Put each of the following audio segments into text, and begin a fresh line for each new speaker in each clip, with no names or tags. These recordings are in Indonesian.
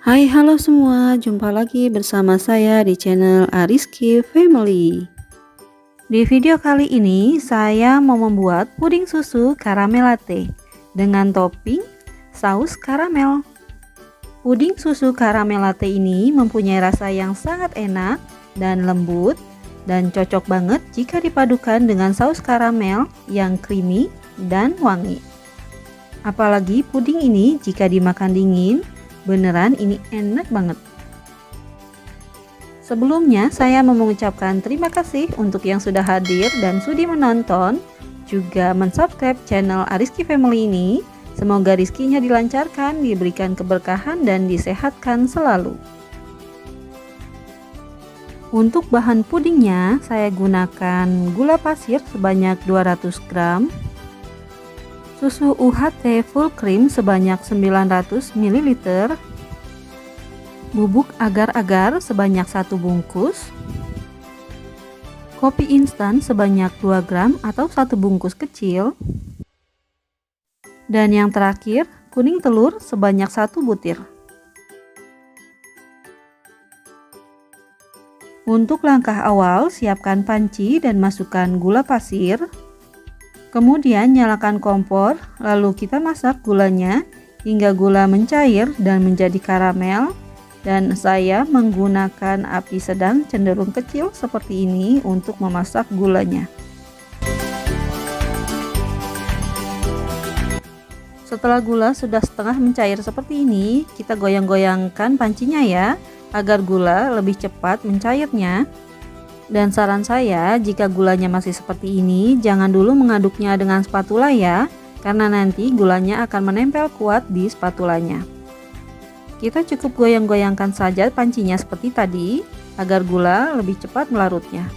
Hai, halo semua, jumpa lagi bersama saya di channel Ariski Family. Di video kali ini saya mau membuat puding susu karamel latte dengan topping saus karamel. Puding susu karamel latte ini mempunyai rasa yang sangat enak dan lembut dan cocok banget jika dipadukan dengan saus karamel yang creamy dan wangi. Apalagi puding ini jika dimakan dingin, beneran ini enak banget. Sebelumnya saya mau mengucapkan terima kasih untuk yang sudah hadir dan sudi menonton, juga mensubscribe channel Ariski Family ini. Semoga rizkinya dilancarkan, diberikan keberkahan dan disehatkan selalu. Untuk bahan pudingnya saya gunakan gula pasir sebanyak 200 gram, susu UHT full cream sebanyak 900 ml, bubuk agar-agar sebanyak 1 bungkus, kopi instan sebanyak 2 gram atau 1 bungkus kecil, dan yang terakhir kuning telur sebanyak 1 butir. Untuk langkah awal, siapkan panci dan masukkan gula pasir. Kemudian nyalakan kompor, lalu kita masak gulanya hingga gula mencair dan menjadi karamel. Dan saya menggunakan api sedang cenderung kecil seperti ini untuk memasak gulanya. Setelah gula sudah setengah mencair seperti ini, kita goyang-goyangkan pancinya ya, agar gula lebih cepat mencairnya. Dan saran saya, jika gulanya masih seperti ini, jangan dulu mengaduknya dengan spatula ya, karena nanti gulanya akan menempel kuat di spatulanya. Kita cukup goyang-goyangkan saja pancinya seperti tadi, agar gula lebih cepat melarutnya.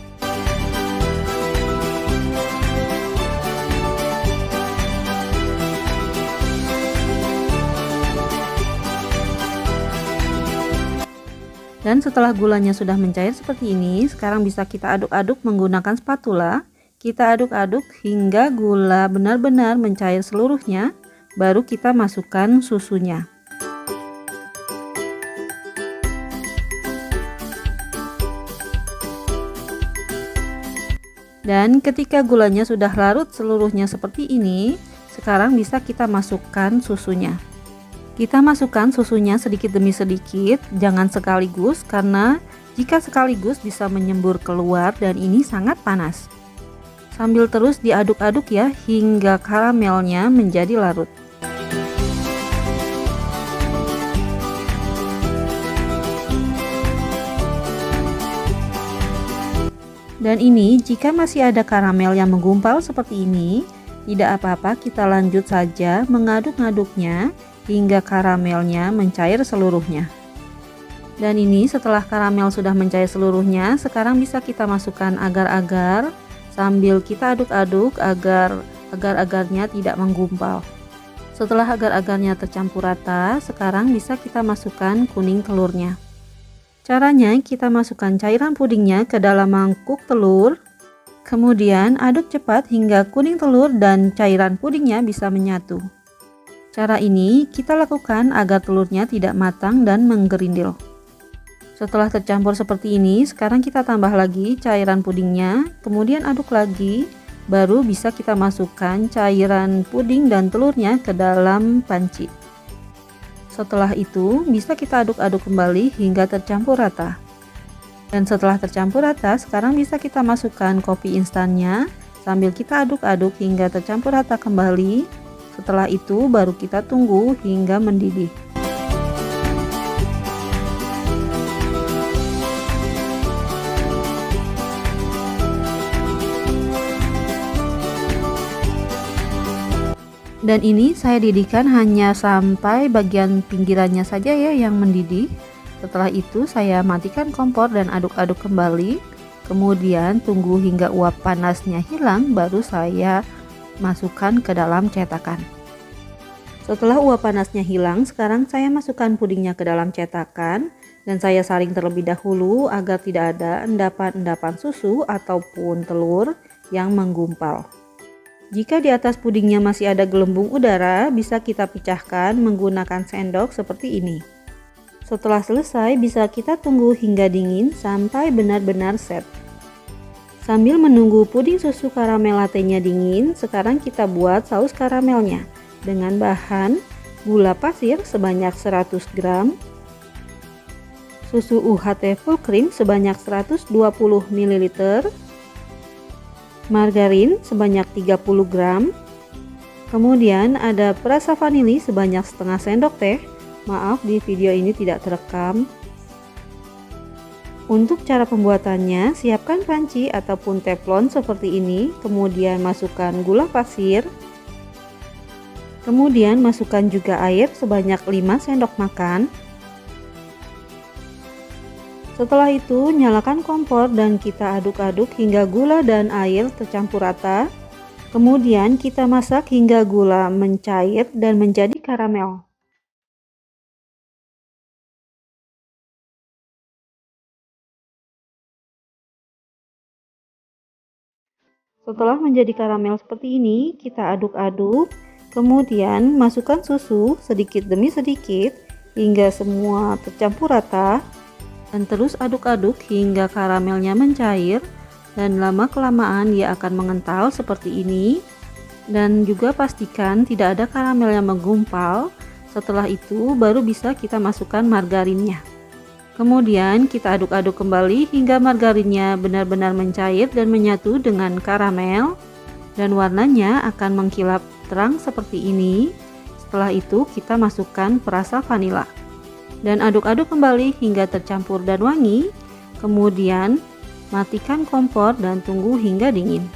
Dan setelah gulanya sudah mencair seperti ini, sekarang bisa kita aduk-aduk menggunakan spatula. Kita aduk-aduk hingga gula benar-benar mencair seluruhnya, baru kita masukkan susunya. Dan ketika gulanya sudah larut seluruhnya seperti ini, sekarang bisa kita masukkan susunya. Kita masukkan susunya sedikit demi sedikit, jangan sekaligus karena jika sekaligus bisa menyembur keluar dan ini sangat panas. Sambil terus diaduk-aduk ya hingga karamelnya menjadi larut. Dan ini jika masih ada karamel yang menggumpal seperti ini, tidak apa-apa, kita lanjut saja mengaduk-aduknya hingga karamelnya mencair seluruhnya. Dan ini setelah karamel sudah mencair seluruhnya, sekarang bisa kita masukkan agar-agar sambil kita aduk-aduk agar agar-agarnya tidak menggumpal. Setelah agar-agarnya tercampur rata, sekarang bisa kita masukkan kuning telurnya. Caranya, kita masukkan cairan pudingnya ke dalam mangkuk telur, kemudian aduk cepat hingga kuning telur dan cairan pudingnya bisa menyatu. Cara ini kita lakukan agar telurnya tidak matang dan menggerindil. Setelah tercampur seperti ini, sekarang kita tambah lagi cairan pudingnya, kemudian aduk lagi, baru bisa kita masukkan cairan puding dan telurnya ke dalam panci. Setelah itu, bisa kita aduk-aduk kembali hingga tercampur rata. Dan setelah tercampur rata, sekarang bisa kita masukkan kopi instannya, sambil kita aduk-aduk hingga tercampur rata kembali. Setelah itu baru kita tunggu hingga mendidih. Dan ini saya didihkan hanya sampai bagian pinggirannya saja ya yang mendidih. Setelah itu saya matikan kompor dan aduk-aduk kembali. Kemudian tunggu hingga uap panasnya hilang, baru saya masukkan ke dalam cetakan. Setelah uap panasnya hilang, sekarang saya masukkan pudingnya ke dalam cetakan dan saya saring terlebih dahulu agar tidak ada endapan-endapan susu ataupun telur yang menggumpal. Jika di atas pudingnya masih ada gelembung udara, bisa kita pecahkan menggunakan sendok seperti ini. Setelah selesai, bisa kita tunggu hingga dingin sampai benar-benar set. Sambil menunggu puding susu karamel latenya dingin, sekarang kita buat saus karamelnya dengan bahan gula pasir sebanyak 100 gram, susu UHT full cream sebanyak 120 ml, margarin sebanyak 30 gram, kemudian ada perasa vanili sebanyak setengah sendok teh. Maaf, di video ini tidak terekam. Untuk cara pembuatannya, siapkan panci ataupun teflon seperti ini, kemudian masukkan gula pasir, kemudian masukkan juga air sebanyak 5 sendok makan. Setelah itu, nyalakan kompor dan kita aduk-aduk hingga gula dan air tercampur rata. Kemudian kita masak hingga gula mencair dan menjadi karamel. Setelah menjadi karamel seperti ini, kita aduk-aduk, kemudian masukkan susu sedikit demi sedikit hingga semua tercampur rata, dan terus aduk-aduk hingga karamelnya mencair, dan lama-kelamaan dia akan mengental seperti ini. Dan juga pastikan tidak ada karamel yang menggumpal. Setelah itu baru bisa kita masukkan margarinnya. Kemudian kita aduk-aduk kembali hingga margarinnya benar-benar mencair dan menyatu dengan karamel, dan warnanya akan mengkilap terang seperti ini. Setelah itu kita masukkan perasa vanila dan aduk-aduk kembali hingga tercampur dan wangi. Kemudian matikan kompor dan tunggu hingga dingin.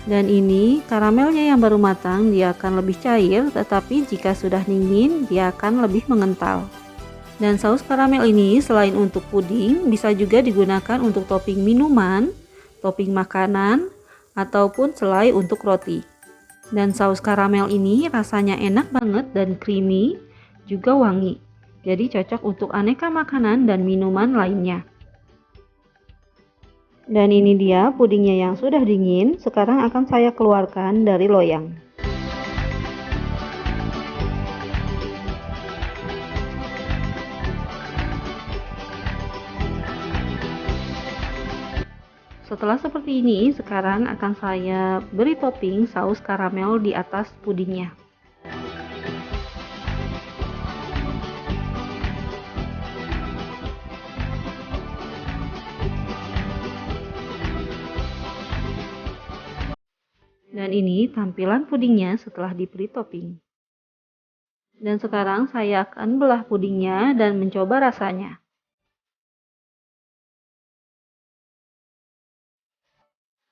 Dan ini karamelnya yang baru matang, dia akan lebih cair, tetapi jika sudah dingin dia akan lebih mengental. Dan saus karamel ini selain untuk puding, bisa juga digunakan untuk topping minuman, topping makanan, ataupun selai untuk roti. Dan saus karamel ini rasanya enak banget dan creamy, juga wangi. Jadi cocok untuk aneka makanan dan minuman lainnya. Dan ini dia pudingnya yang sudah dingin. Sekarang akan saya keluarkan dari loyang. Setelah seperti ini, sekarang akan saya beri topping saus karamel di atas pudingnya. Dan ini tampilan pudingnya setelah diberi topping. Dan sekarang saya akan belah pudingnya dan mencoba rasanya.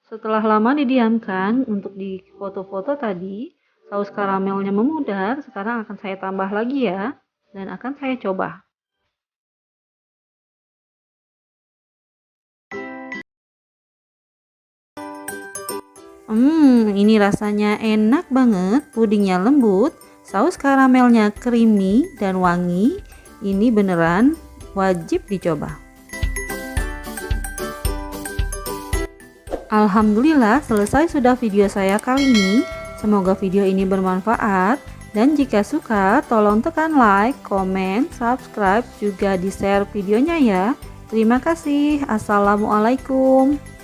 Setelah lama didiamkan untuk di foto-foto tadi, saus karamelnya memudar. Sekarang akan saya tambah lagi ya, dan akan saya coba. Ini rasanya enak banget, pudingnya lembut, saus karamelnya creamy dan wangi. Ini beneran wajib dicoba. Alhamdulillah, selesai sudah video saya kali ini. Semoga video ini bermanfaat, dan jika suka tolong tekan like, komen, subscribe, juga di share videonya ya. Terima kasih. Assalamualaikum.